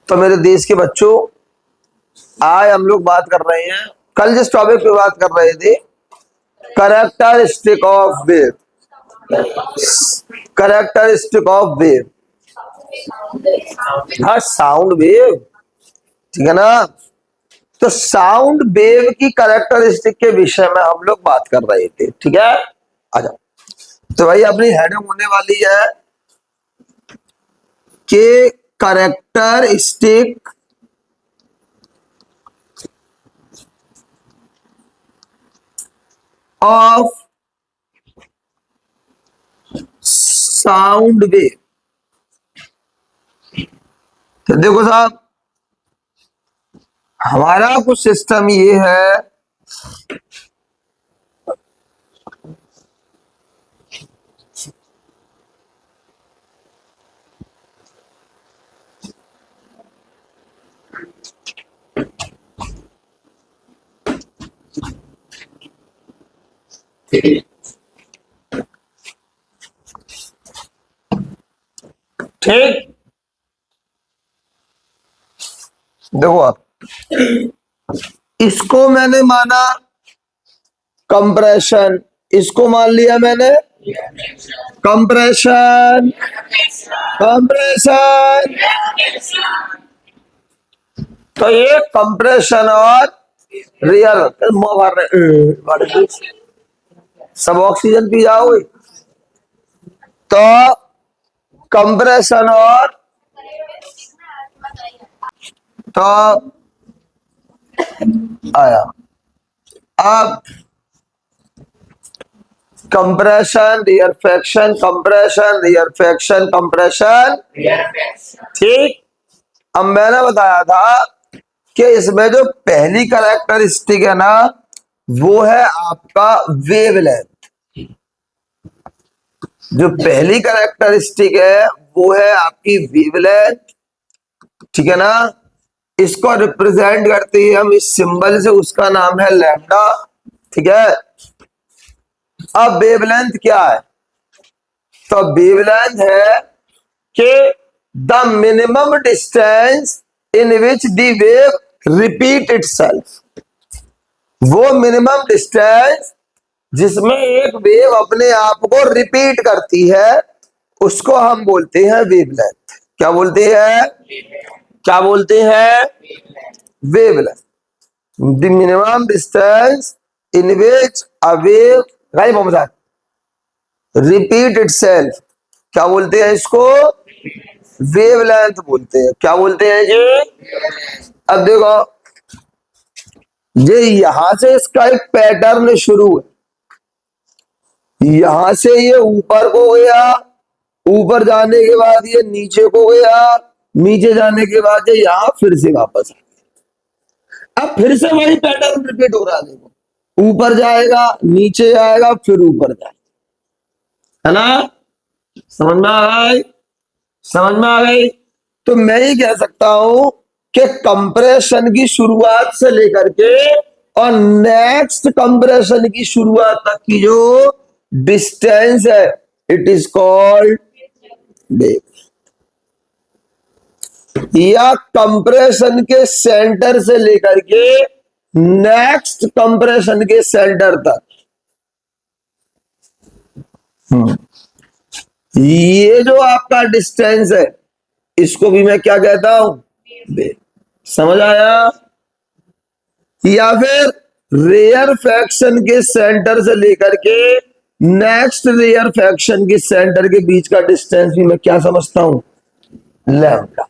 तो मेरे देश के बच्चों, आज हम लोग बात कर रहे हैं, कल जिस टॉपिक पे बात कर रहे थे, characteristic of wave. Characteristic of wave, हाँ साउंड वेव, ठीक है ना। तो साउंड वेव की कैरेक्टरिस्टिक के विषय में हम लोग बात कर रहे थे, ठीक है। अच्छा, तो भाई अपनी हेडिंग होने वाली है कि कैरेक्टरिस्टिक ऑफ साउंड वेव। तो देखो साहब, हमारा कुछ सिस्टम ये है ठीक। देखो आप, इसको मैंने माना कंप्रेशन, इसको मान लिया मैंने कंप्रेशन। कंप्रेशन, तो ये कंप्रेशन और रियल सब ऑक्सीजन पी जाओगे। तो कंप्रेशन और, तो आया अब कंप्रेशन रियरफेक्शन, कंप्रेशन रियरफेक्शन, कंप्रेशन, ठीक। अब मैंने बताया था कि इसमें जो पहली कैरेक्टरिस्टिक है ना, वो है आपका वेवलेंथ। जो पहली कैरेक्टरिस्टिक है वो है आपकी वेवलेंथ, ठीक है ना। इसको रिप्रेजेंट करते हैं हम इस सिंबल से, उसका नाम है लैम्डा, ठीक है। अब वेवलेंथ क्या है? तो वेवलेंथ है कि the minimum distance in which the wave repeat itself. वो मिनिमम डिस्टेंस जिसमें एक वेव अपने आप को रिपीट करती है, उसको हम बोलते हैं वेवलेंथ। क्या बोलते हैं? क्या बोलते हैं? Wavelength. The minimum distance in which a wave repeat itself, क्या बोलते हैं इसको? वेवलेंथ बोलते हैं। क्या बोलते हैं जी? अब देखो, ये यहां से इसका एक पैटर्न शुरू है, यहां से ये ऊपर को गया, ऊपर जाने के बाद ये नीचे को गया, नीचे जाने के बाद ये यहां फिर से वापस आ। अब फिर से वही पैटर्न रिपीट हो रहा है। देखो, ऊपर जाएगा, नीचे आएगा, फिर ऊपर जाएगा, है ना। समझ में आ गई? समझ में आ गई? तो मैं ही कह सकता हूं कि कंप्रेशन की शुरुआत से लेकर के और नेक्स्ट कंप्रेशन की शुरुआत तक की जो डिस्टेंस है, इट इज कॉल्ड वेव। या कंप्रेशन के सेंटर से लेकर के नेक्स्ट कंप्रेशन के सेंटर तक, ये जो आपका डिस्टेंस है, इसको भी मैं क्या कहता हूं? वेव। समझ आया? या फिर रेयर फैक्शन के सेंटर से लेकर के नेक्स्ट रेयर फैक्शन के सेंटर के बीच का डिस्टेंस भी मैं क्या समझता हूं? लैम्डा।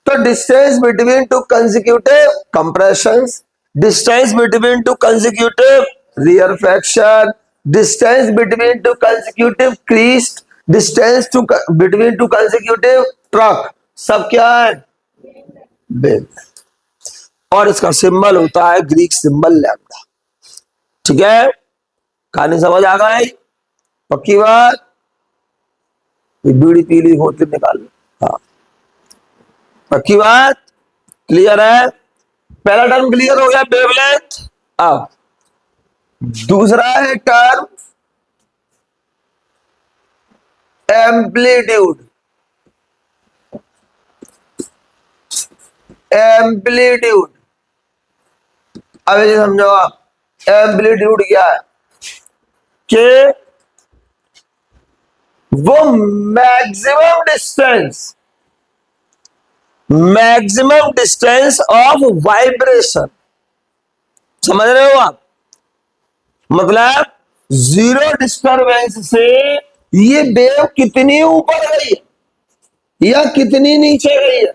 तो distance between two consecutive compressions, distance between two consecutive rarefaction, distance between two consecutive crest, distance two between two consecutive trough, सब क्या है? वेव। और इसका सिंबल होता है ग्रीक सिंबल लैम्डा, ठीक है। कहानी समझ आ गई? पक्की बात? बीड़ी पीली होती निकाल लो। हाँ, पक्की बात? क्लियर है? पहला टर्म क्लियर हो गया, वेवलेंथ। अब दूसरा है टर्म एम्पलीट्यूड। एम्पलीट्यूड। अब ये समझो आप, एम्पलीट्यूड क्या है कि वो मैक्सिमम डिस्टेंस ऑफ वाइब्रेशन, समझ रहे हो आप? मतलब जीरो डिस्टरबेंस से ये वेव कितनी ऊपर गई है या कितनी नीचे गई है,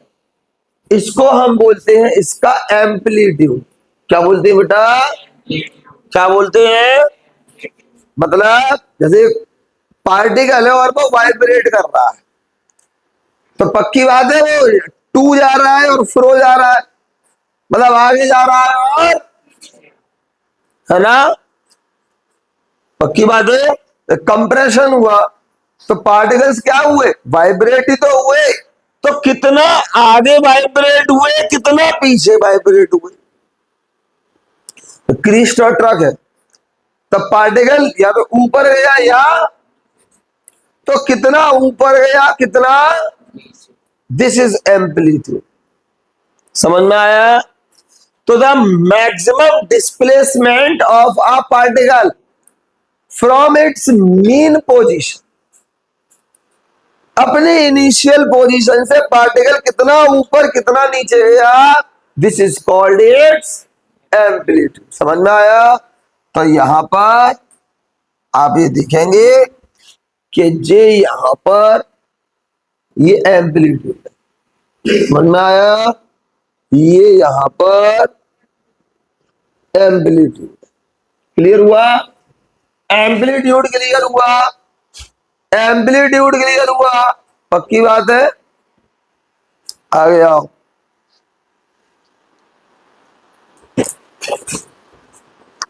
इसको हम बोलते हैं इसका एम्पलीट्यूड। क्या बोलते हैं बेटा? क्या बोलते हैं? मतलब जैसे पार्टिकल है और वो वाइब्रेट कर रहा है, तो पक्की बात है वो टू जा रहा है और फ्रो जा रहा है, मतलब आगे जा रहा है और, है ना? पक्की बात है। कंप्रेशन हुआ तो पार्टिकल्स क्या हुए? वाइब्रेट ही तो हुए। तो कितना आगे वाइब्रेट हुए, कितना पीछे वाइब्रेट हुए? क्रिस्ट और ट्रक है, तब पार्टिकल या तो ऊपर गया या तो कितना ऊपर गया कितना, दिस इज एम्पलीट्यूड। समझ में आया? तो the maximum displacement of a particle from its mean position, अपने इनिशियल पोजीशन से पार्टिकल कितना ऊपर कितना नीचे गया, this is called it's amplitude. समझ में आया? तो यहां पर आप ये देखेंगे कि जे यहां पर ये एम्पलीट्यूड है, समझ में आया? ये यहां पर एम्पलीट्यूड, क्लियर हुआ? एम्पलीट्यूड क्लियर हुआ? एम्पलीट्यूड क्लियर हुआ? पक्की बात है। आगे आओ,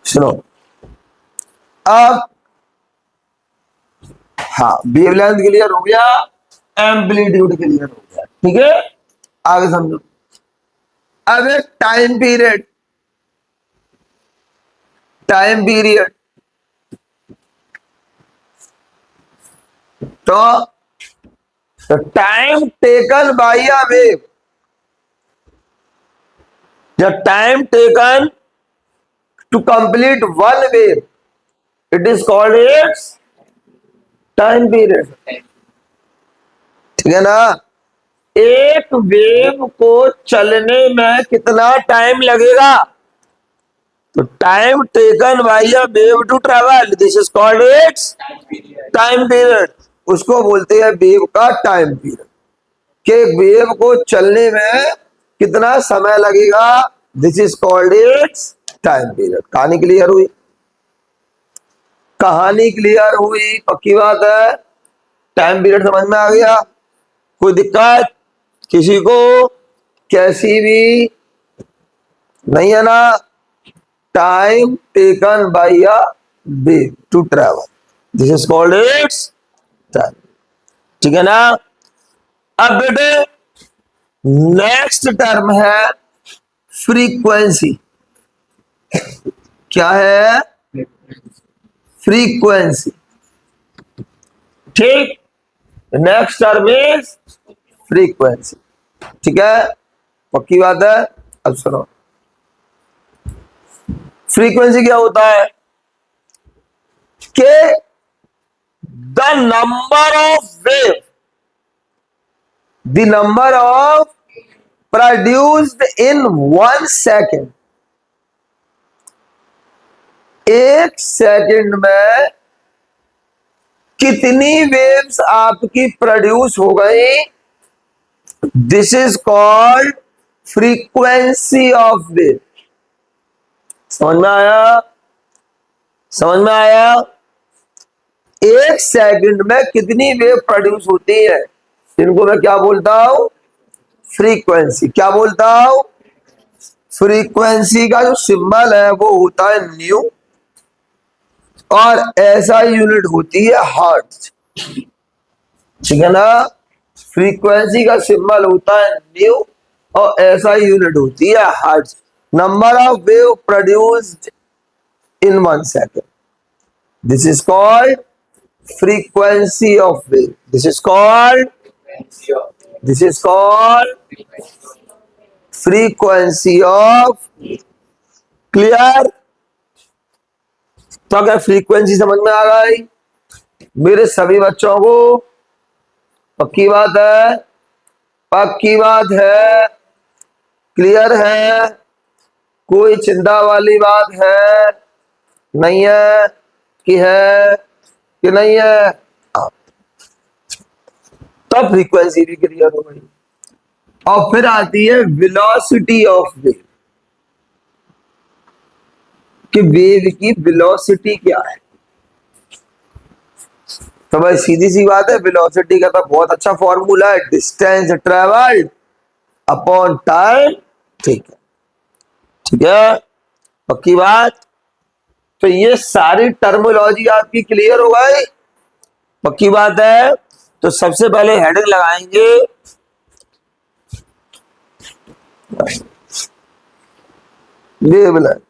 सुनो अब। हाँ, वेवलेंथ क्लियर हो गया, एम्पलीट्यूड क्लियर हो गया, ठीक है? आगे समझो। अब एक टाइम पीरियड, टाइम पीरियड तो time taken by a wave, the time taken to complete one wave, it is called its time period. ठीक है ना? एक वेव को चलने में कितना टाइम लगेगा, तो time taken by a wave to travel, this is called its time period. उसको बोलते हैं वेव का टाइम पीरियड, कि वेव को चलने में कितना समय लगेगा, this is called its time period. कहानी क्लियर हुई? कहानी क्लियर हुई? पक्की बात है। टाइम पीरियड समझ में आ गया? कोई दिक्कत किसी को? कैसी भी नहीं है ना? Time taken by a wave to travel, this is called its time. ठीक है ना? अब बेटे नेक्स्ट टर्म है फ्रीक्वेंसी। क्या है? फ्रीक्वेंसी। ठीक, नेक्स्ट टर्म इज फ्रीक्वेंसी। ठीक है? पक्की बात है। अब सुनो, फ्रीक्वेंसी क्या होता है कि the number of wave, the number of produced in 1 second, एक सेकंड में कितनी वेव्स आपकी प्रोड्यूस हो गई, this is called frequency of wave. समझ में आया? समझ में आया? एक सेकंड में कितनी वेव प्रोड्यूस होती है, इनको मैं क्या बोलता हूं? फ्रीक्वेंसी। क्या बोलता हूं? फ्रीक्वेंसी का जो सिंबल है वो होता है न्यू, और ऐसा यूनिट होती है हर्ट्ज। ठीक है ना? फ्रीक्वेंसी का सिंबल होता है न्यू और ऐसा यूनिट होती है hertz. Number of wave produced in 1 second, this is called frequency of wave. This is called frequency of clear. तो अगर फ्रीक्वेंसी समझ में आ गई मेरे सभी बच्चों को, पक्की बात है, पक्की बात है, क्लियर है, कोई चिंता वाली बात है नहीं है कि है कि नहीं है। तब फ्रीक्वेंसी भी क्लियर हो गई। और फिर आती है वेलोसिटी ऑफ वेव, कि वेव की वेलोसिटी क्या है। तो भाई सीधी सी बात है, वेलोसिटी का तो बहुत अच्छा फॉर्मूला है, डिस्टेंस ट्रेवल्ड अपॉन टाइम। ठीक है, ठीक है, पक्की बात। तो ये सारी टर्मिनोलॉजी आपकी क्लियर हो गई, पक्की बात है। तो सबसे पहले हेडिंग लगाएंगे वेवलेंथ।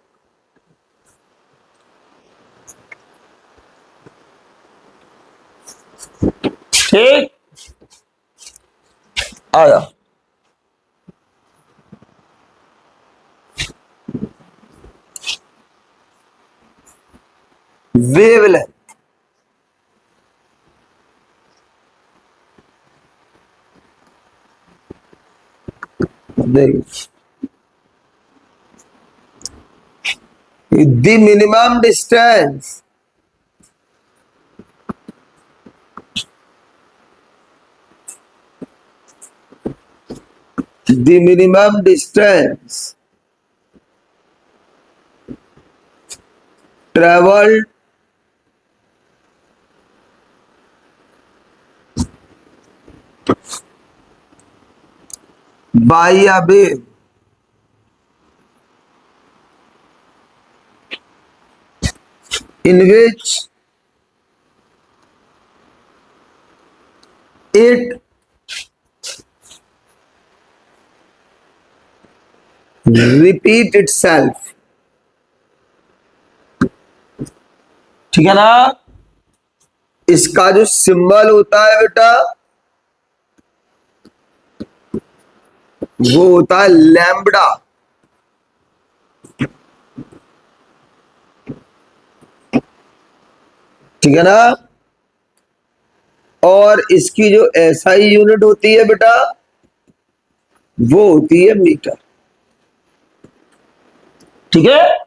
ठीक, आया। Wavelength, the minimum distance traveled by a wave in which it repeat itself। ठीक है ना। इसका जो सिंबल होता है बेटा वो होता है लैम्बडा। ठीक है ना। और इसकी जो एसआई यूनिट होती है बेटा वो होती है मीटर। ठीक है,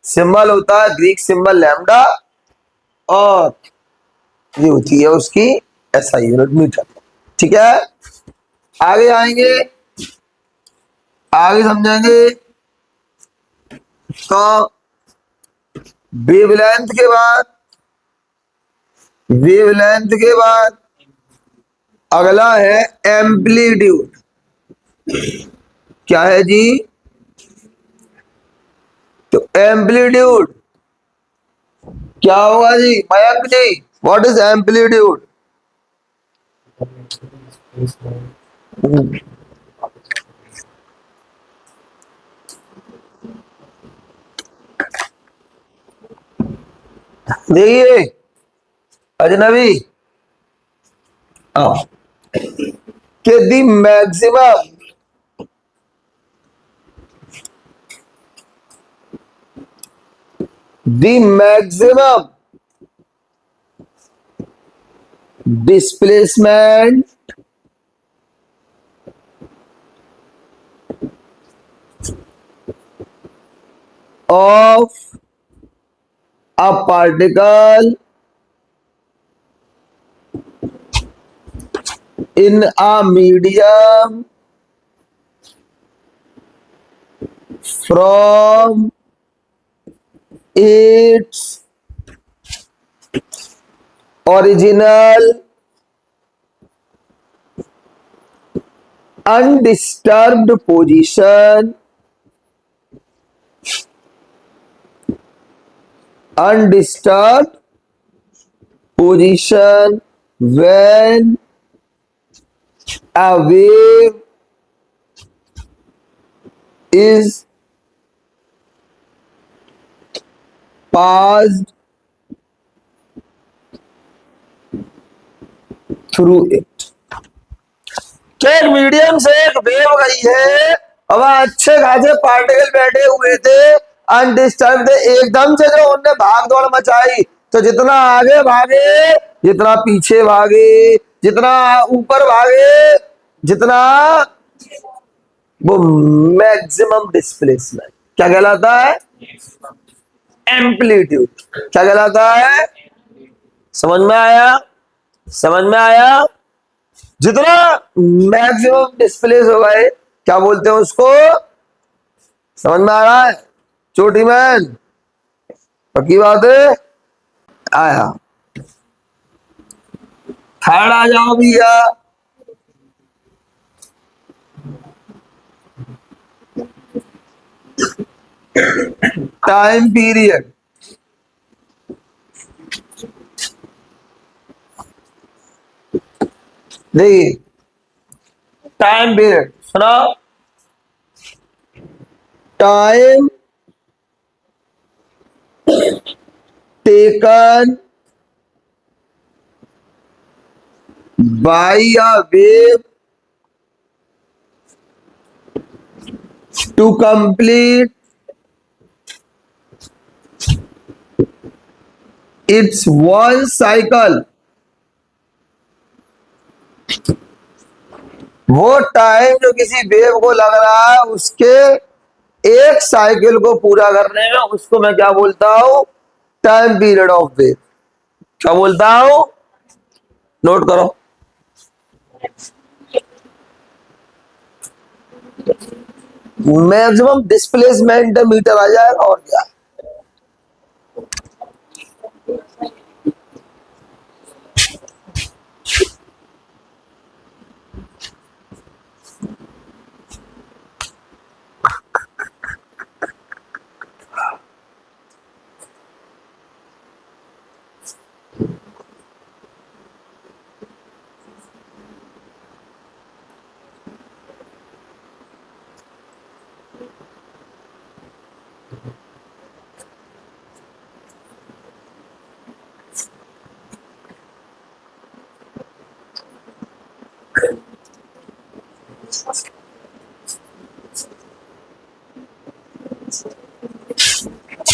सिंबल होता है ग्रीक सिंबल लैम्बडा और ये होती है उसकी एसआई यूनिट मीटर। ठीक है, आगे आएंगे, आगे समझेंगे। तो वेवलेंथ के बाद, वेवलेंथ के बाद अगला है एम्पलीट्यूड। क्या है जी? तो एम्पलीट्यूड क्या होगा ji Mayank ji? What is amplitude? देखिए अजनबी, कि the maximum the maximum displacement of a particle in a medium from its original undisturbed position when a wave is passed through it। क्या एक मीडियम से एक वेव गई है अब अच्छे खासे पार्टिकल बैठे हुए थे अनडिस्टर्ब थे, एकदम से जो उनने भाग दौड़ मचाई तो जितना आगे भागे, जितना पीछे भागे, जितना ऊपर भागे, जितना, वो मैक्सिमम डिस्प्लेसमेंट क्या कहलाता है? एम्पलीट्यूड क्या कहलाता है? समझ में आया? समझ में आया? जितना मैक्सिमम डिस्प्लेस हो गए क्या बोलते हैं उसको? समझ में आ रहा है छोटी मैन? पक्की बात है? आया। थर्ड आ जाओ भैया। Time period. देखिए टाइम पीरियड सुना, time taken by a wave to complete its one cycle. वो टाइम जो किसी वेव को लग रहा है उसके एक साइकिल को पूरा करने में, उसको मैं क्या बोलता हूं? Time period of wave. क्या बोलता हूं? नोट करो। मैक्सिमम डिस्प्लेसमेंट मीटर आ जाएगा और क्या।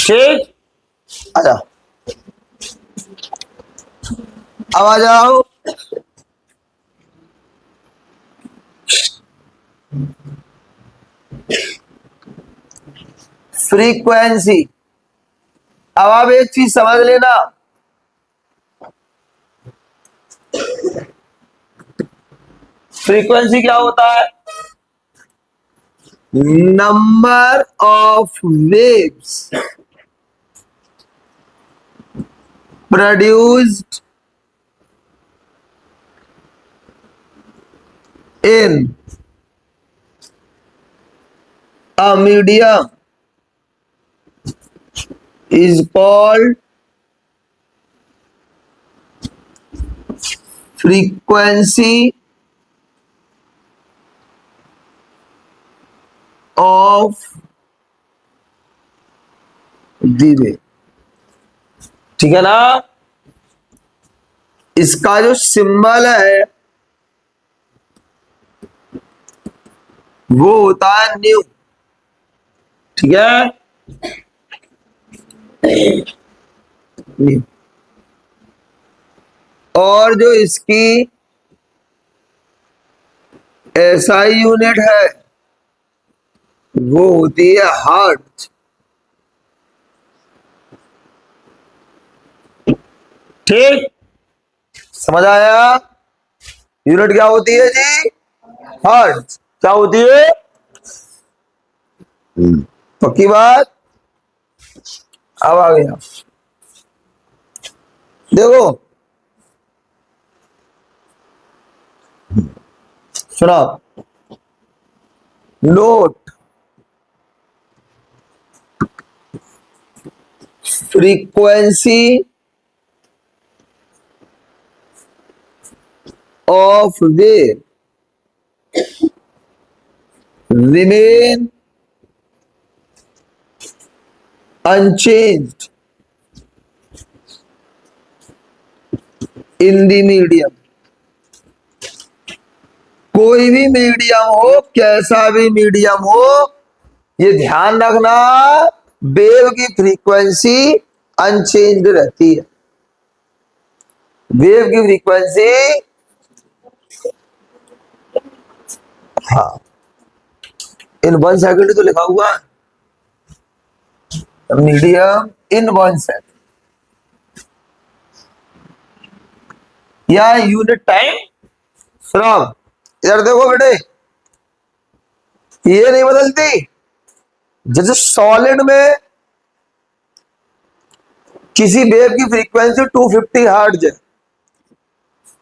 ठीक, आजा, अब आ जाओ। फ्रीक्वेंसी। अब आप एक चीज समझ लेना, फ्रीक्वेंसी क्या होता है? Number of waves produced in a medium is called frequency of the wave। ठीक है ना? इसका जो सिंबल है वो होता है न्यू। ठीक है, न्यू। और जो इसकी एसआई यूनिट है वो होती है हर्ट्ज। ठीक, समझ आया? यूनिट क्या होती है जी? हर्ट्ज। क्या होती है? पक्की बात? अब आ गया देखो, सुना, note frequency of wave remain unchanged in the medium कोई भी मीडियम हो, कैसा भी मीडियम हो, ये ध्यान रखना, वेव की फ्रीक्वेंसी अनचेंज्ड रहती है। वेव की फ्रीक्वेंसी, हाँ, इन 1 सेकंड तो लिखा हुआ मीडियम इन 1 सेकंड, या यूनिट टाइम। सुनो, इधर देखो बेटे, ये नहीं बदलती। जैसे सॉलिड में किसी वेव की फ्रीक्वेंसी 250 हर्ट्ज है,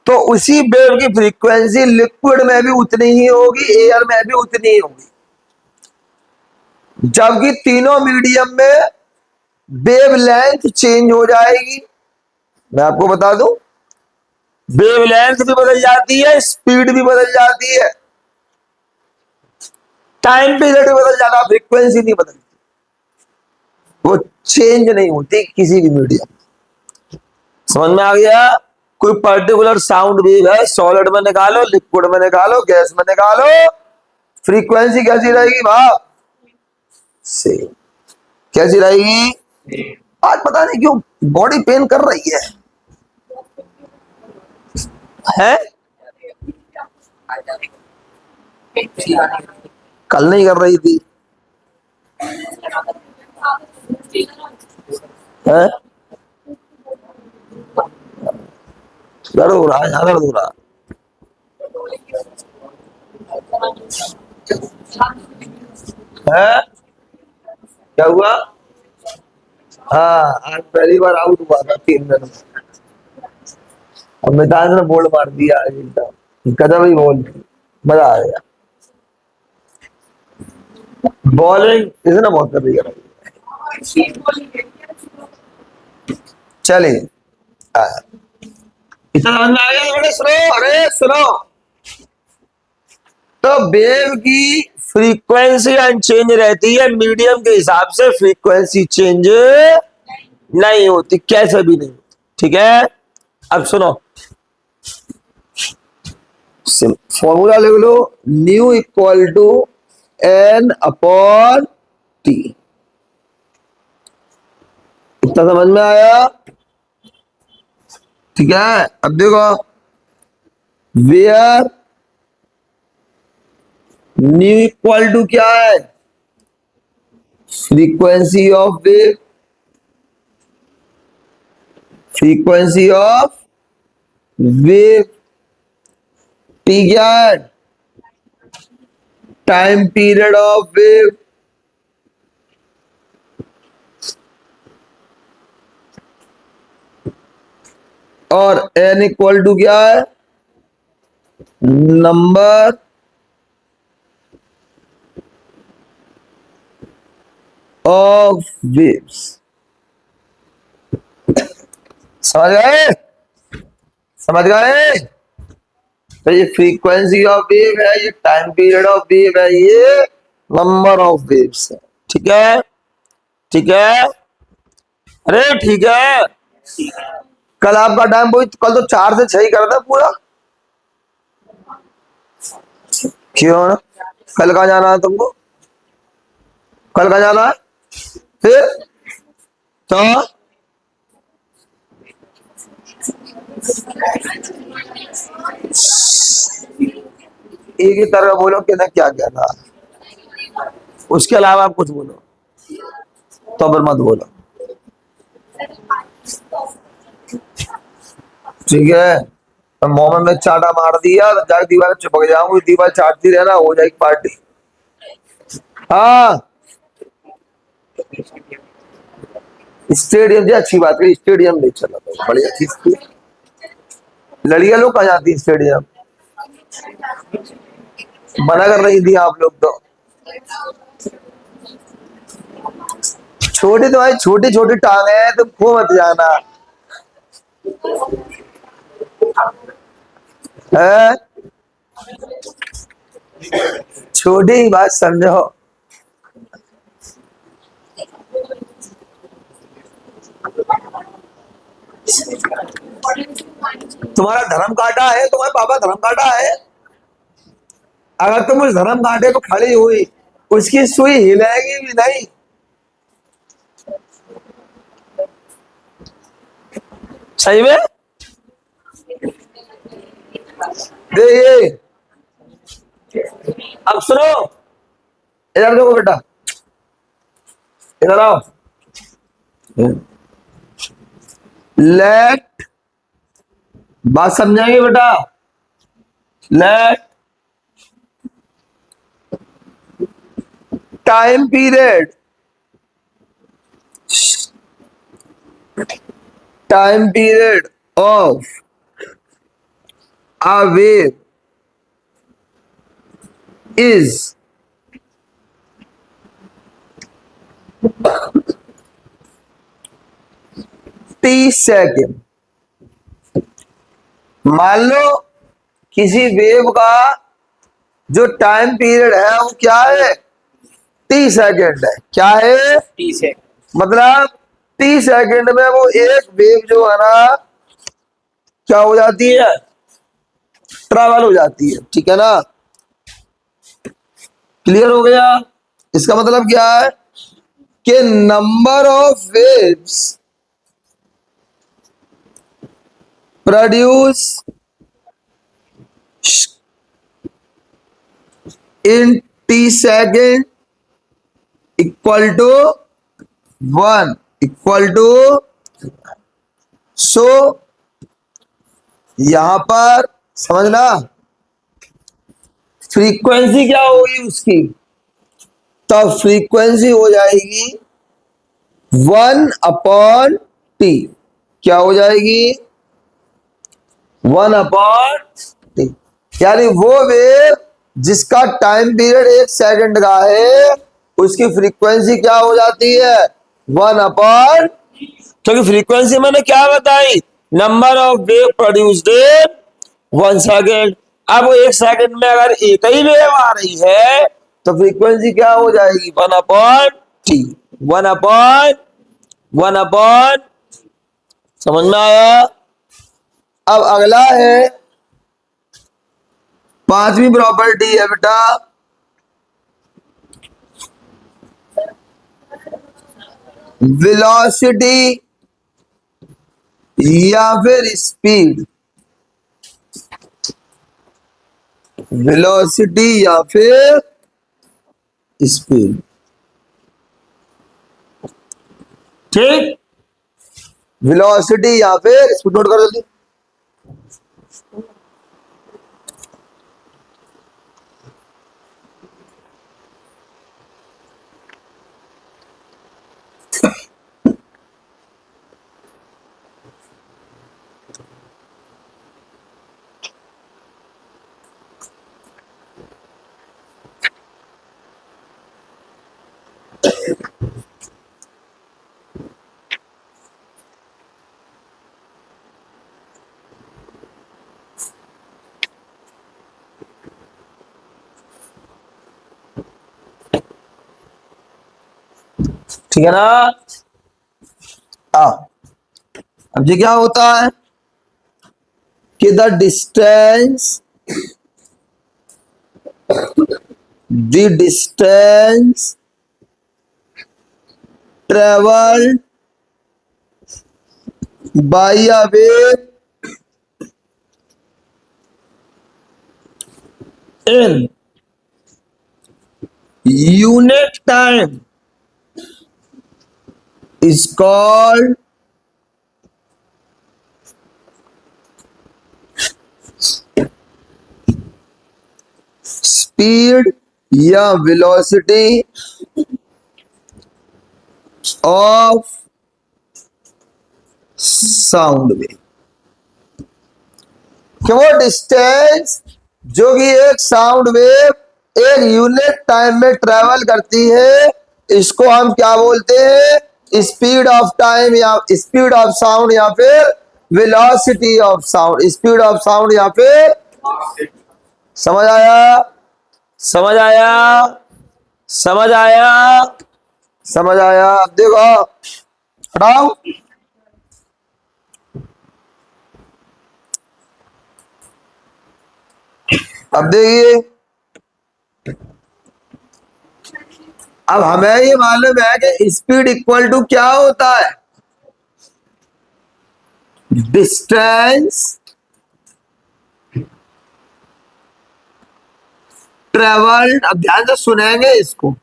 तो उसी वेव की फ्रीक्वेंसी लिक्विड में भी उतनी ही होगी, एयर में भी उतनी ही होगी। जबकि तीनों मीडियम में वेव लेंथ चेंज हो जाएगी। मैं आपको बता दूं, वेव लेंथ भी बदल जाती है, स्पीड भी बदल जाती है, टाइम पीरियड भी बदल जाता है, फ्रीक्वेंसी नहीं बदलती, वो चेंज नहीं होती किसी भी मीडियम। समझ में आ गया? कोई पर्टिकुलर साउंड वेव है, सॉलिड में निकालो, लिक्विड में निकालो, गैस में निकालो, फ्रीक्वेंसी कैसी रहेगी भाव? सेम। कैसी रहेगी? आज पता नहीं क्यों बॉडी पेन कर रही है, हैं? कल नहीं कर रही थी, हैं? दर्द हो रहा है, यहाँ दर्द हो रहा है? क्या हुआ? हाँ, आज पहली बार आउट हुआ था 3 दिन में। अब मितान ने बोल्ड मार दिया आज एकदम, कदम ही बोल, मजा आ गया। बॉलिंग इसने बहुत कर दिया। चलिए, इतना समझ में आ गया? थोड़े सुनो, अरे सुनो, तो वेव की फ्रीक्वेंसी अनचेंज रहती है, मीडियम के हिसाब से फ्रीक्वेंसी चेंज नहीं होती, कैसे भी नहीं होती। ठीक है, अब सुनो, फॉर्मूला लिख लो, nu equal to n upon t. इतना समझ में आया? ठीक है, अब देखो, वेयर न्यू इक्वल टू क्या है? Frequency of wave, frequency of wave, T क्या है? टाइम पीरियड ऑफ वेव, और एन इक्वल टू क्या है? Number of waves. समझ गए? समझ गए? तो ये फ्रीक्वेंसी ऑफ वेव है, ये टाइम पीरियड ऑफ वेव है, ये नंबर ऑफ वेव्स है। ठीक है? ठीक है? अरे ठीक है, कल आपका टाइम वही, कल तो 4 से 6 ही करता पूरा। क्यों? कल कहाँ जाना है तुमको? कल कहाँ जाना है फिर? तो एक ही तरह बोलो कि ना, क्या कहना, उसके अलावा आप कुछ बोलो तो फिर मत बोलो। ठीक है, तो मोहम्मद में चाटा मार दिया तो जाके दीवार चिपक जाऊंगी, दीवार चाटती रहना, हो जाएगी पार्टी। हाँ, स्टेडियम, अच्छी बात है, स्टेडियम ले चला तो बढ़िया चीज थी। लड़िया लोग कहाँ जाती स्टेडियम? मना कर रही थी आप लोग तो। छोटी तो भाई, छोटी छोटी टांगे हैं, तुम खो मत जाना है, छोटी बात समझो। तुम्हारा धर्म काटा है, तुम्हारे पापा धर्म काटा है, अगर तुम उस धर्म कांटे पर खड़ी हुई, उसकी सुई हिलेगी भी नहीं। सही में देखिए, अब सुनो, इधर देखो बेटा, इधर आओ। लेट, बात समझाएंगे बेटा। Let time period, time period of a wave is 30 second. मान लो किसी वेव का जो टाइम पीरियड है वो क्या है, 30 सेकेंड है। क्या है? 30 सेकेंड। मतलब 30 सेकेंड में वो एक वेव जो है ना क्या हो जाती है, ट्रैवल हो जाती है। ठीक है ना, क्लियर हो गया? इसका मतलब क्या है कि number of waves produce in T second equal to 1 equal to, so यहां पर समझना फ्रीक्वेंसी क्या होगी उसकी, तब फ्रीक्वेंसी हो जाएगी 1/T। क्या हो जाएगी? 1/T। यानी वो वेव जिसका टाइम पीरियड 1 सेकेंड का है, उसकी फ्रीक्वेंसी क्या हो जाती है, 1/। क्योंकि फ्रीक्वेंसी मैंने क्या बताई, number of wave produced 1 second. अब वो 1 सेकेंड में अगर एक ही वेव आ रही है तो फ्रीक्वेंसी क्या हो जाएगी, 1/T। 1/1। समझ में आया? अब अगला है, पांचवी प्रॉपर्टी है बेटा, वेलोसिटी या फिर स्पीड। वेलोसिटी या फिर स्पीड। ठीक, वेलोसिटी या फिर स्पीड, नोट कर जल्दी। ठीक है ना? अब ये क्या होता है कि the distance travelled by a wave in unit time is called speed या velocity of sound wave। कि वो डिस्टेंस जो कि एक साउंड वेव एक यूनिट टाइम में ट्रेवल करती है, इसको हम क्या बोलते हैं, स्पीड ऑफ टाइम या स्पीड ऑफ साउंड या फिर velocity of sound, speed of sound या फिर। समझ आया? समझ आया? समझ आया? समझ आया? अब देखो, हटाओ। अब देखिए, अब हमें ये मालूम है कि स्पीड इक्वल टू क्या होता है, डिस्टेंस ट्रेवल्ड, अब ध्यान से सुनेंगे इसको,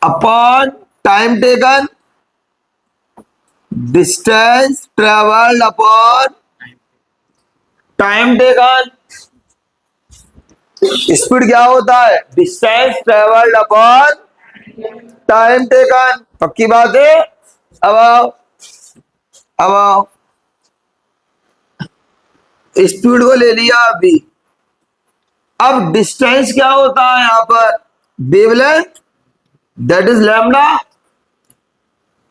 upon time taken, distance travelled upon time taken. Speed क्या होता है, distance travelled upon time taken. पक्की बात है। अब आओ, अब आओ, स्पीड को ले लिया अभी। अब डिस्टेंस क्या होता है यहां पर, वेवलेंथ, दैट इज लैम्डा,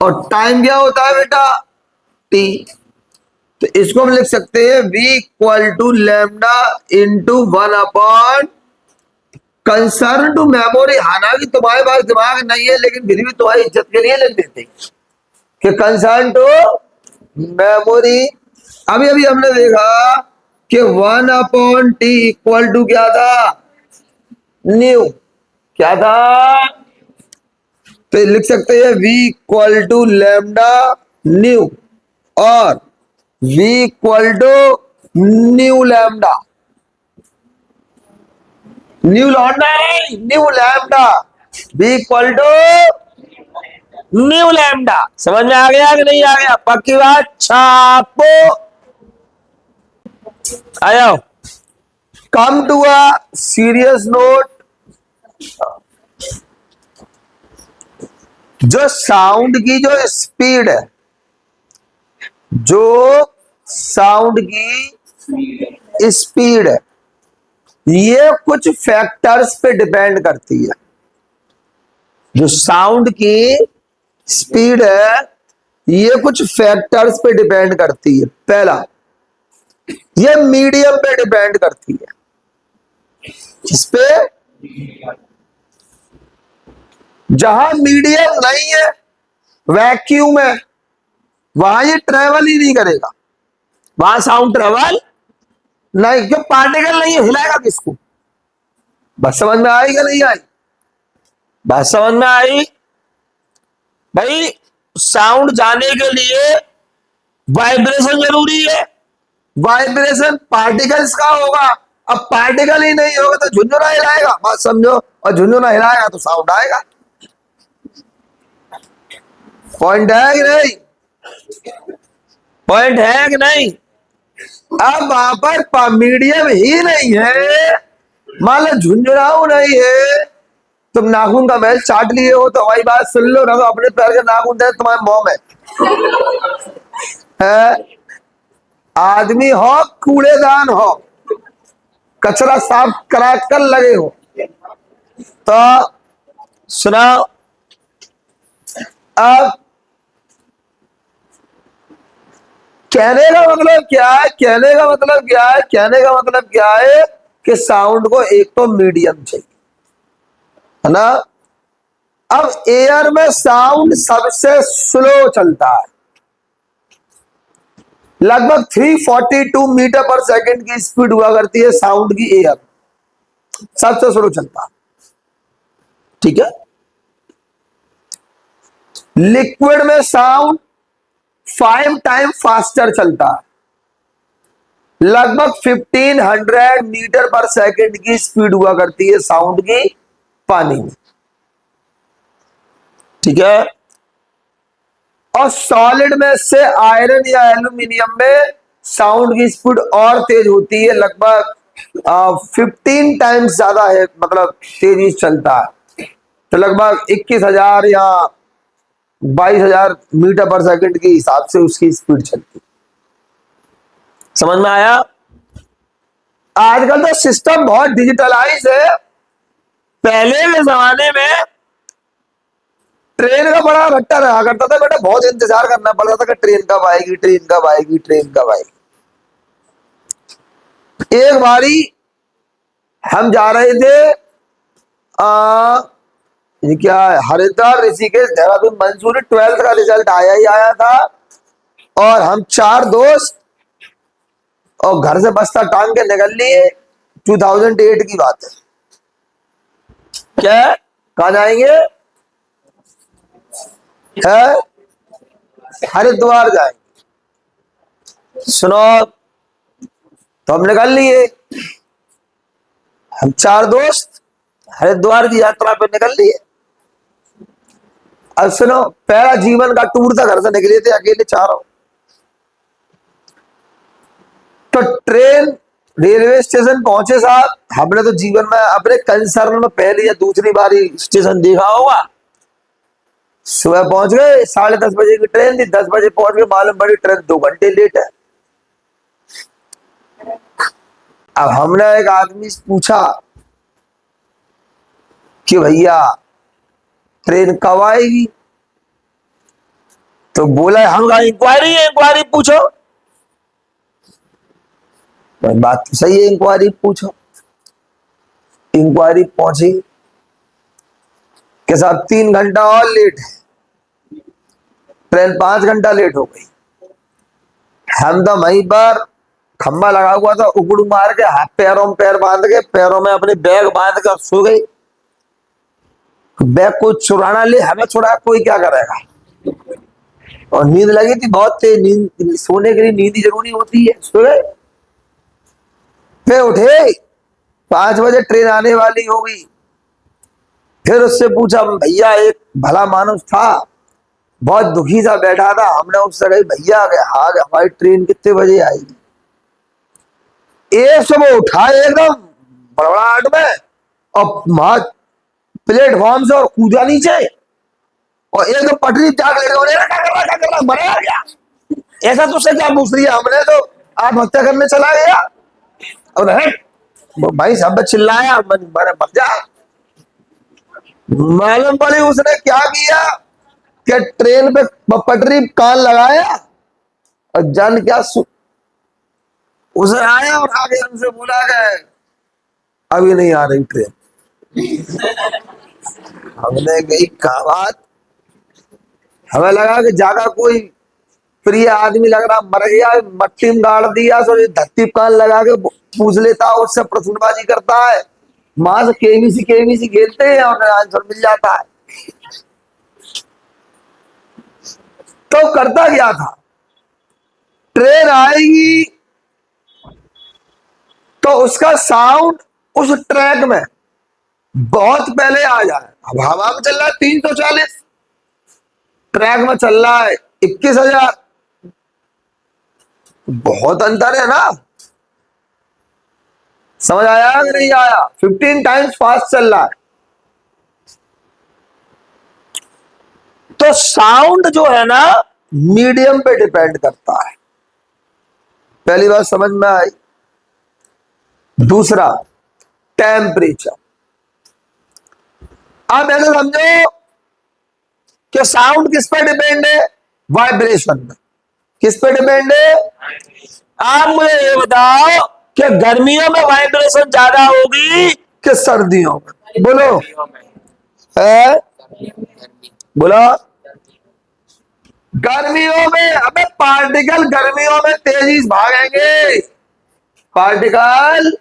और टाइम क्या होता है बेटा, टी। तो इसको हम लिख सकते हैं v equal to lambda into 1 concern to memory. हालांकि तुम्हारे पास दिमाग नहीं है लेकिन फिर भी तुम्हारी इज्जत के लिए लिख देते हैं कि कंसर्न टू मेमोरी। अभी अभी हमने देखा कि 1/t इक्वल टू क्या था, न्यू, क्या था, तो लिख सकते हैं v equal to lambda nu और v equal to nu lambda, nu लौंडा है, nu lambda, v equal to nu lambda. समझ में आ गया कि नहीं आ गया, पक्की बात, छापो, आया। Come to a serious note, जो साउंड की जो स्पीड है, जो साउंड की स्पीड है, ये कुछ फैक्टर्स पे डिपेंड करती है। जो साउंड की स्पीड है ये कुछ फैक्टर्स पे डिपेंड करती है। पहला, ये मीडियम पे डिपेंड करती है। किस पे, जहां मीडियम नहीं है, वैक्यूम है, वहां ये ट्रेवल ही नहीं करेगा, वहां साउंड ट्रेवल नहीं, क्यों, पार्टिकल नहीं है, हिलाएगा किसको। बस समझ में आई कि नहीं आई, बस समझ में आई। भाई साउंड जाने के लिए वाइब्रेशन जरूरी है, वाइब्रेशन पार्टिकल्स का होगा। अब पार्टिकल ही नहीं होगा तो झुंझुना हिलाएगा, बात समझो, और झुंझुना हिलाएगा तो साउंड आएगा। पॉइंट है कि नहीं, पॉइंट है कि नहीं। अब वहां पर मीडियम ही नहीं है, मान लो झुंझुनाऊ नहीं है, तुम नाखून का मैल चाट लिए हो तो वही बात सुन लो ना, तो अपने पैर के नाखून दे तुम्हारे मुंह में है। आदमी हो, कूड़ेदान हो, कचरा साफ करा कर लगे हो, तो सुनाओ। अब कहने का मतलब क्या है, कहने का मतलब क्या है, कहने का मतलब क्या है कि साउंड को एक तो मीडियम चाहिए, है ना। अब एयर में साउंड सबसे स्लो चलता है, लगभग 342 मीटर पर सेकंड की स्पीड हुआ करती है साउंड की, एयर सबसे स्लो चलता है, ठीक है। लिक्विड में साउंड 5 टाइम फास्टर चलता है, लगभग 1500 मीटर पर सेकंड की स्पीड हुआ करती है साउंड की पानी में, ठीक है। और सॉलिड में से आयरन या एल्यूमिनियम में साउंड की स्पीड और तेज होती है, लगभग 15 टाइम्स ज्यादा है, मतलब तेजी चलता है, तो लगभग 21,000 या 22,000 मीटर पर सेकंड के हिसाब से उसकी स्पीड चलती है। समझ में आया। आजकल तो सिस्टम बहुत डिजिटलाइज है। पहले के जमाने में ट्रेन का बड़ा रट्टा रहा करता था बेटा, बहुत इंतजार करना पड़ता था कि ट्रेन कब आएगी, ट्रेन कब आएगी, ट्रेन कब आएगी। एक बारी हम जा रहे थे ये क्या है, हरिद्वार, ऋषिकेश, देहरादून, मंसूरी, 12th का रिजल्ट आया ही आया था, और हम 4 दोस्त और घर से बस्ता टांग के निकल लिए। 2008 की बात है। क्या कहा जाएंगे? है हरिद्वार जाएंगे। सुनो, तो हम निकल लिए, हम चार दोस्त हरिद्वार की यात्रा पे निकल लिए। अब सुनो, पहला जीवन का टूर था, घर से निकले थे अकेले चारों। तो ट्रेन रेलवे स्टेशन पहुंचे साहब, हमने तो जीवन में अपने कंसर्न में पहली या दूसरी बारी स्टेशन देखा होगा। सुबह पहुंच गए, 10:30 बजे की ट्रेन थी, 10 बजे पहुंच गए, मालूम पड़ी ट्रेन 2 घंटे लेट है। अब हमने एक आदमी से पूछा कि भैया ट्रेन कब आएगी? तो बोला हम इंक्वायरी है, इंक्वायरी पूछो। बात तो सही है, इंक्वायरी पूछो। इंक्वायरी पहुंची कि साहब 3 घंटा और लेट है, ट्रेन 5 घंटा लेट हो गई। हम तो वहीं पर खंबा लगा हुआ था, उकड़ू मार के हाथ पैरों में पैर बांध के, पैरों में अपने बैग बांध कर सो गई। बैग को चुराना ले, हमें छुड़ा कोई क्या करेगा। और नींद लगी थी बहुत तेज, नींद सोने के लिए नींद ही जरूरी होती है, सो गए। फिर उठे, 5 बजे ट्रेन आने वाली होगी। फिर उससे पूछा, भैया एक भला मानुस था, बहुत दुखी सा बैठा था, हमने उससे कही भैया हाँ हमारी ट्रेन कितने बजे आएगी? एक सुबह उठा एकदम बड़बड़ाहट में, और वहां प्लेटफॉर्म से और कूदा नीचे, और एकदम पटरी जाग लेगा, मरा गया। ऐसा तुझसे क्या पूछ रही है? हमने तो आत्महत्या करने चला गया। और भाई सब चिल्लाया, मर जा। मालूम पड़ी उसने क्या किया कि ट्रेन पे पटरी कान लगाया, और जान क्या उसे आया और आगे हमसे बोला गया अभी नहीं आ रही ट्रेन। हमने कही कहा बात, हमें लगा कि ज्यादा कोई प्रिय आदमी लग रहा, मर गया, मट्टी में गाड़ दिया, सो धरती कान लगा के पूछ लेता, उससे प्रश्नबाजी करता है, वहां से केबीसी खेलते हैं और आंसर मिल जाता है। तो करता क्या था, ट्रेन आएगी तो उसका साउंड उस ट्रैक में बहुत पहले आ जाए। अब हवा में चल रहा है 340, ट्रैक में चल रहा है 21,000, बहुत अंतर है ना। समझ आया कि नहीं आया? 15 टाइम्स फास्ट चल रहा है। तो साउंड जो है ना, मीडियम पे डिपेंड करता है। पहली बात समझ में आई। दूसरा, टेम्परेचर। अब ऐसे समझो कि साउंड किस पे डिपेंड है? वाइब्रेशन में। किस पे डिपेंड है? आप मुझे ये बताओ कि गर्मियों में वाइब्रेशन ज्यादा होगी कि सर्दियों में? बोलो है, बोलो। गर्मियों में, अबे पार्टिकल गर्मियों में तेजी से भागेंगे। पार्टिकल,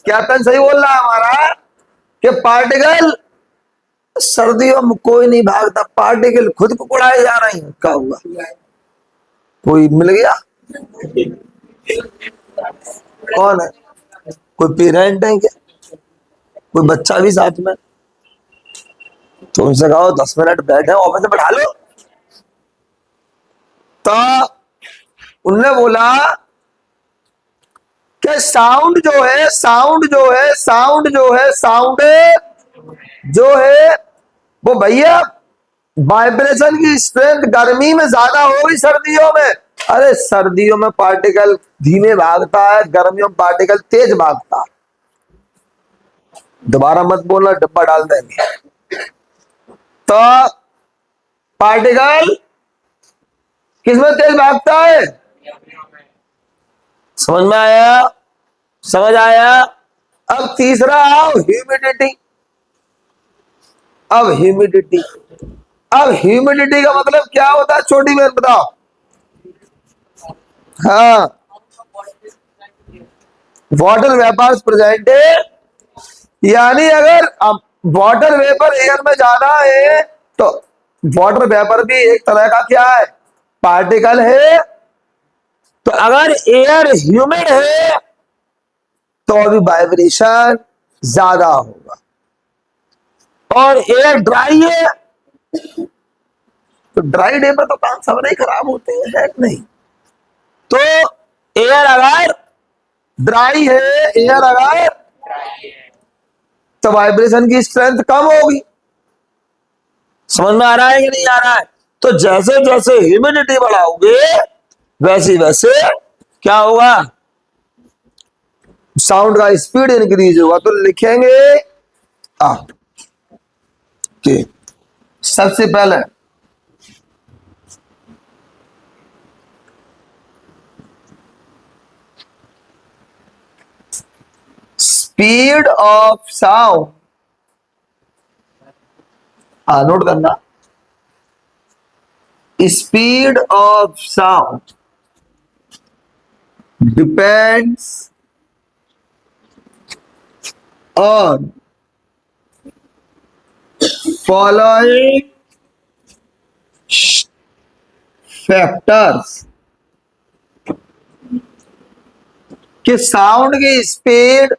कैप्टन सही बोल रहा है हमारा कि पार्टिकल सर्दियों में कोई नहीं भागता, पार्टिकल खुद को उड़ाए जा रहे हैं। क्या हुआ, कोई मिल गया? कौन है? कोई पेरेंट है क्या? कोई बच्चा भी साथ में? तो उनसे कहो 10 मिनट बैठे, ऑफिस में बैठा लो। तो उनने बोला कि साउंड जो है, वो भैया वाइब्रेशन की स्ट्रेंथ गर्मी में ज्यादा होगी सर्दियों में। अरे सर्दियों में पार्टिकल धीमे भागता है, गर्मियों में पार्टिकल तेज भागता है। दोबारा मत बोलना, डब्बा डाल देंगे। तो पार्टिकल किसमें तेज भागता है? समझ में आया? समझ आया? अब तीसरा आओ, ह्यूमिडिटी। अब ह्यूमिडिटी का मतलब क्या होता है? छोटी बहन बताओ। हाँ, वाटर वेपर्स प्रेजेंट यानी अगर अब वाटर वेपर एयर में जाना है तो वाटर वेपर भी एक तरह का क्या है, पार्टिकल है। तो अगर एयर ह्यूमिड है तो अभी वाइब्रेशन ज्यादा होगा, और एयर ड्राई है तो ड्राई डे पर तो काम सब नहीं खराब होते हैं, है कि नहीं। तो एयर अगर ड्राई है, एयर अगर तो वाइब्रेशन की स्ट्रेंथ कम होगी। समझ में आ रहा है कि नहीं आ रहा है। तो जैसे जैसे ह्यूमिडिटी बढ़ाओगे वैसे वैसे क्या होगा, साउंड का स्पीड इंक्रीज होगा। तो लिखेंगे कि सबसे पहले स्पीड ऑफ साउंड, नोट करना, speed of sound depends on following factors, कि साउंड की स्पीड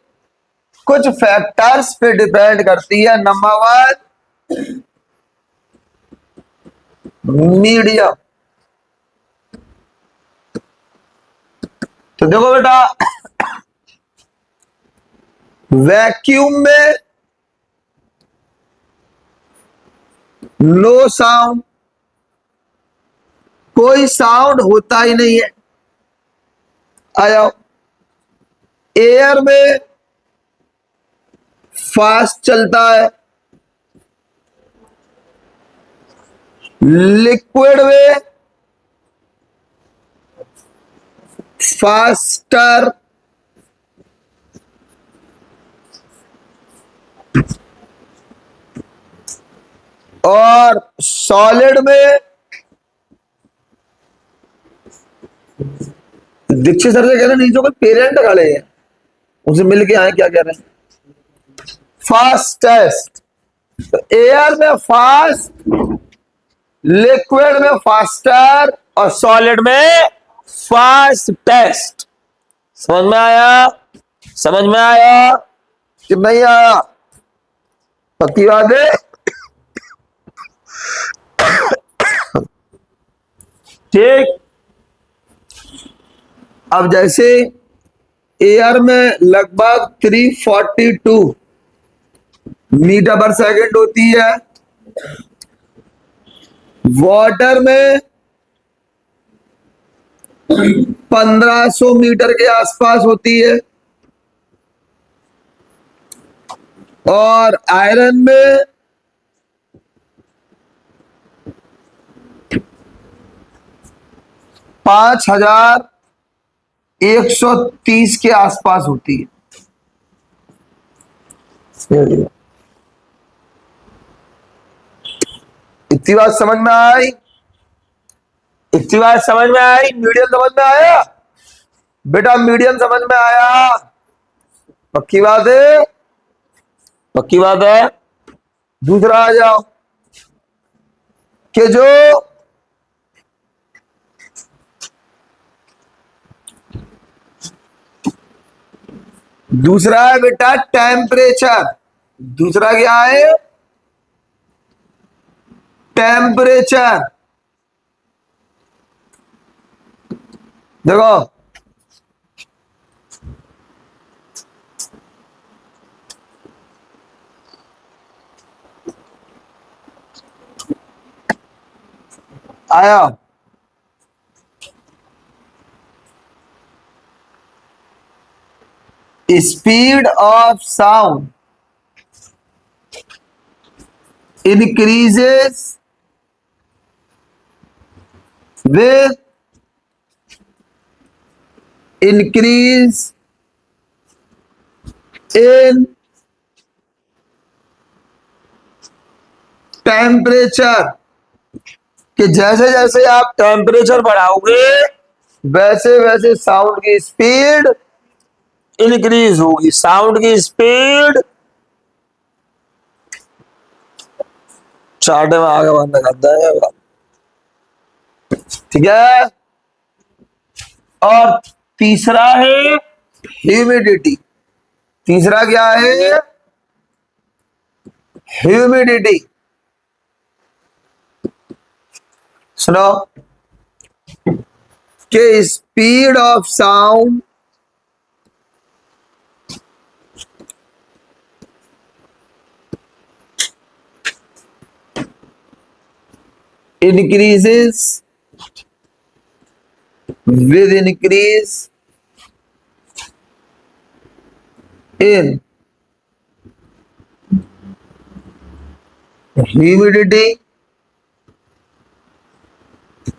कुछ फैक्टर्स पे डिपेंड करती है। Number one, medium. तो देखो बेटा, वैक्यूम में नो साउंड, कोई साउंड होता ही नहीं है। आया, एयर में फास्ट चलता है, लिक्विड में फास्टर, और सॉलिड में, दीक्षित सर से कह रहे नीचे कोई पेरेंट खड़े हैं, उनसे मिल के आए, क्या कह रहे हैं, फास्टेस्ट। तो एयर में फास्ट, लिक्विड में फास्टर, और सॉलिड में फास्टेस्ट। समझ में आया, समझ में आया कि नहीं आया, पक्की बात है। ठीक, अब जैसे एयर में लगभग 342 मीटर पर सेकंड होती है, वाटर में 1500 मीटर के आसपास होती है, और आयरन में 5130 के आसपास होती है। इतनी बात समझ में आई, इतनी बात समझ में आई, मीडियम समझ में आया बेटा, मीडियम समझ में आया, पक्की बात है, पक्की बात है। दूसरा आ जाओ, कि जो दूसरा है बेटा टेम्परेचर। दूसरा क्या है, टेम्परेचर। देखो, आया, speed of sound increases with increase in temperature, कि जैसे जैसे आप टेम्परेचर बढ़ाओगे वैसे वैसे साउंड की स्पीड इंक्रीज होगी, साउंड की स्पीड चार्ट में आगे बंद करता है। ठीक है। और तीसरा है ह्यूमिडिटी। तीसरा क्या है? ह्यूमिडिटी। सुनो कि speed of sound increases with increase in humidity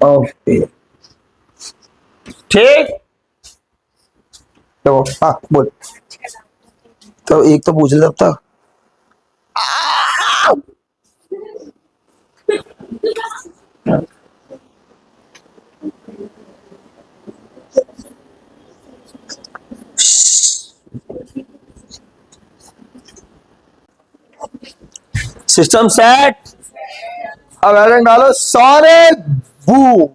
of air। ठीक। तो हाँ बोल। तो एक तो पूछ लेता। System set. अब हेडिंग डालो sonic boom.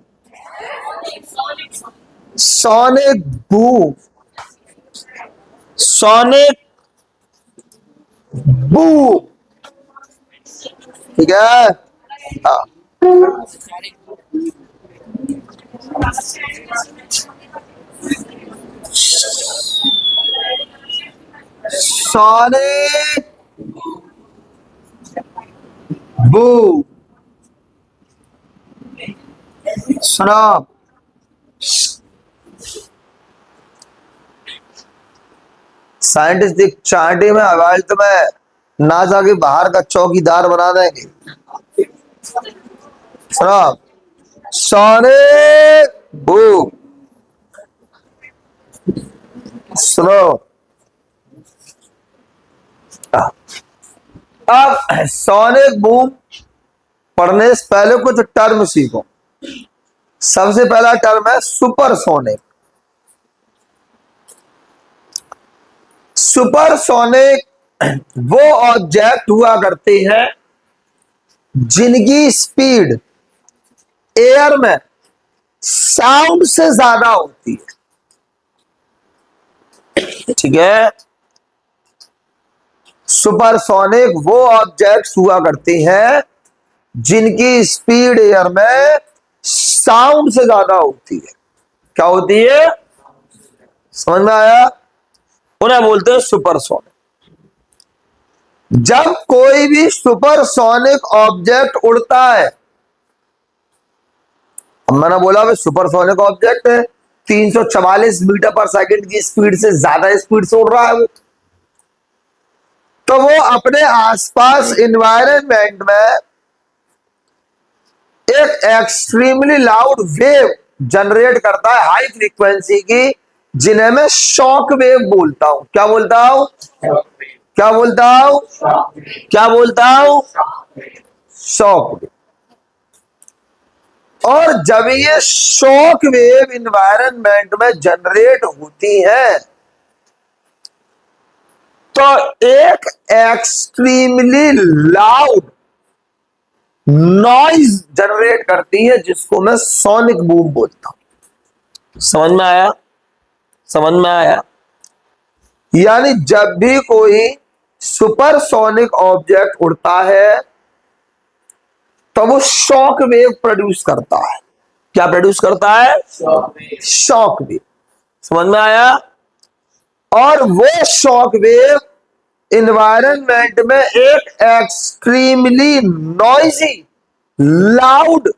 Sonic boom. Sonic boom. ठीक है। हाँ। Sonic boom. सुनो साइंटिस्ट चांटी में हवाई तो मैं ना जाके बाहर का चौकीदार बना देंगे। सुनो सोनिक बूम। सुनो अब सोनिक बूम पढ़ने से पहले कुछ टर्म सीखो। सबसे पहला टर्म है सुपरसोनिक। सुपरसोनिक वो ऑब्जेक्ट हुआ करते हैं जिनकी स्पीड एयर में साउंड से ज्यादा होती है। ठीक है। सुपरसोनिक वो ऑब्जेक्ट्स हुआ करते हैं जिनकी स्पीड एयर में साउंड से ज्यादा होती है। क्या होती है? समझ में आया? उन्हें बोलते हैं सुपरसोनिक। जब कोई भी सुपरसोनिक ऑब्जेक्ट उड़ता है, मैंने बोला भाई सुपरसोनिक ऑब्जेक्ट है, 344 मीटर पर सेकंड की स्पीड से ज्यादा स्पीड से उड़ रहा है वो, तो वो अपने आसपास इन्वायरमेंट में एक एक्सट्रीमली लाउड वेव जनरेट करता है हाई फ्रीक्वेंसी की, जिन्हें मैं शॉक वेव बोलता हूं। क्या बोलता हूं? क्या बोलता हूं? क्या बोलता हूं? Shock wave. और जब ये शॉक वेव इन्वायरमेंट में जनरेट होती है तो एक एक्सट्रीमली लाउड नॉइज जनरेट करती है जिसको मैं सोनिक बूम बोलता हूं। समझ में आया? समझ में आया? यानी जब भी कोई सुपरसोनिक ऑब्जेक्ट उड़ता है तो वो शॉक वेव प्रोड्यूस करता है। क्या प्रोड्यूस करता है? Shock wave. समझ में आया? और वो शॉक वेव इन्वायरमेंट में एक extremely noisy loud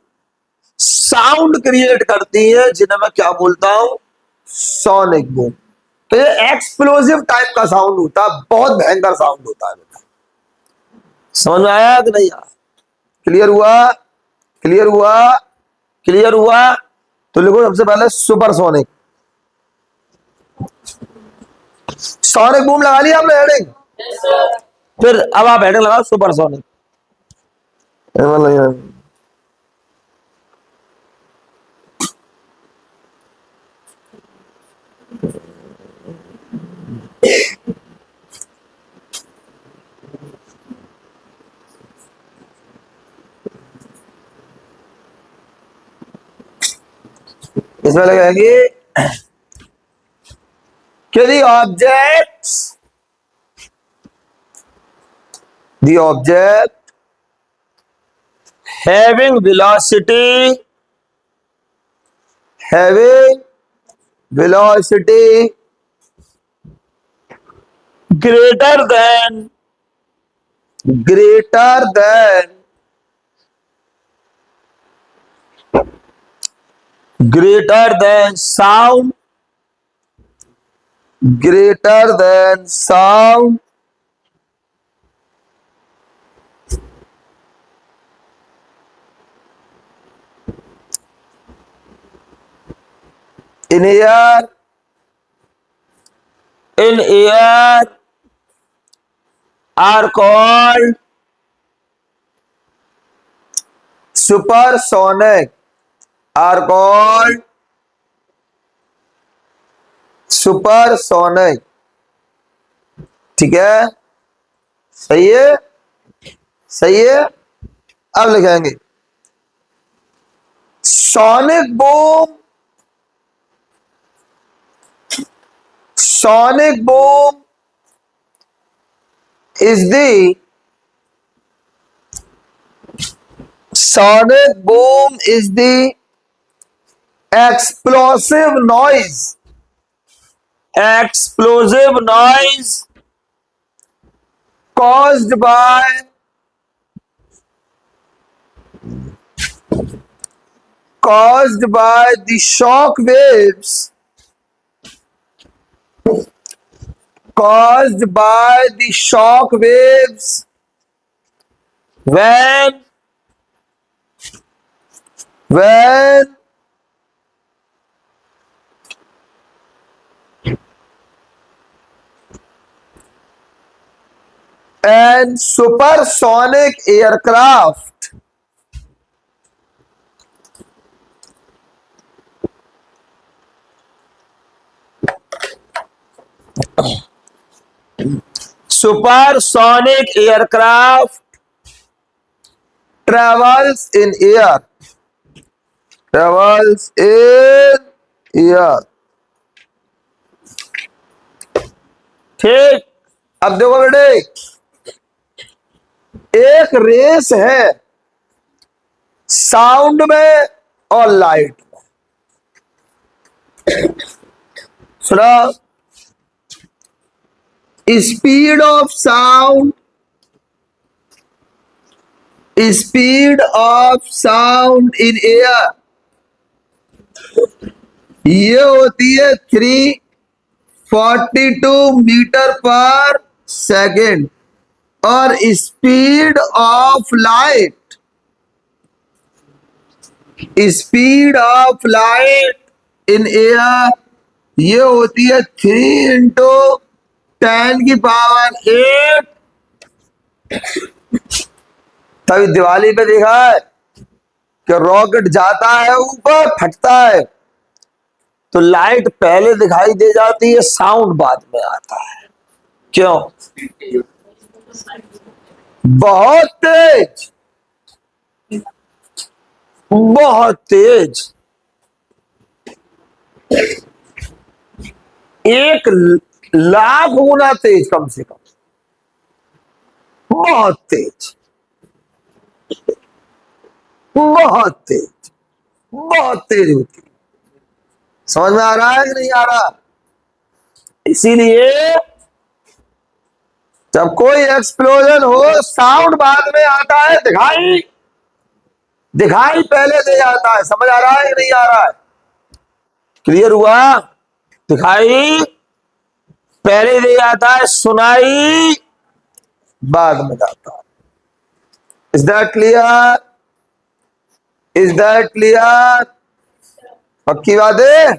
sound create करती है जिन्हें मैं क्या बोलता हूं? Sonic boom. तो ये एक्सप्लोसिव टाइप का साउंड होता है, बहुत भयंकर साउंड होता है बेटा। समझ में आया कि नहीं आया? क्लियर हुआ? क्लियर हुआ? क्लियर हुआ? तो लिखो सबसे पहले सुपरसोनिक। सोनिक बूम लगा लिया आपने हेडिंग? फिर अब आप हेडिंग लगाओ सुपरसोनिक। इसमें लगाएंगे कि the object having velocity greater than sound in air are called supersonic. ठीक है, सही है, सही है। अब लिखेंगे sonic boom is the explosive noise caused by the shock waves when an supersonic aircraft travels in air ठीक। अब देखो बेटे, एक रेस है साउंड में और लाइट में। सुना, speed of sound in air ये होती है 342 मीटर पर सेकेंड, और speed of light in air ये होती है 3 × 10⁸। तभी दिवाली पे देखा है कि रॉकेट जाता है ऊपर, फटता है तो लाइट पहले दिखाई दे जाती है, साउंड बाद में आता है। क्यों? बहुत तेज 1,00,000 गुना तेज, कम से कम बहुत तेज होती। समझ में आ रहा है कि नहीं आ रहा? इसीलिए जब कोई एक्सप्लोजन हो साउंड बाद में आता है, दिखाई पहले दे जाता है। समझ आ रहा है कि नहीं आ रहा है? क्लियर हुआ? दिखाई पहले दे जाता है, सुनाई बाद में जाता है। Is that clear? पक्की बात है?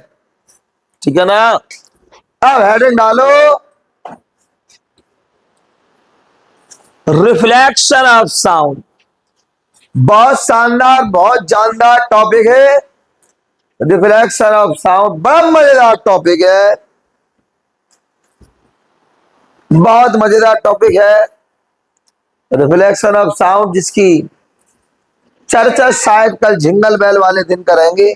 ठीक है ना? अब हेडिंग डालो, रिफ्लेक्शन ऑफ साउंड। बहुत शानदार, बहुत जानदार टॉपिक है रिफ्लेक्शन ऑफ साउंड। बड़ा मजेदार टॉपिक है, बहुत मजेदार टॉपिक है रिफ्लेक्शन ऑफ साउंड, जिसकी चर्चा शायद कल जिंगल बेल वाले दिन करेंगे।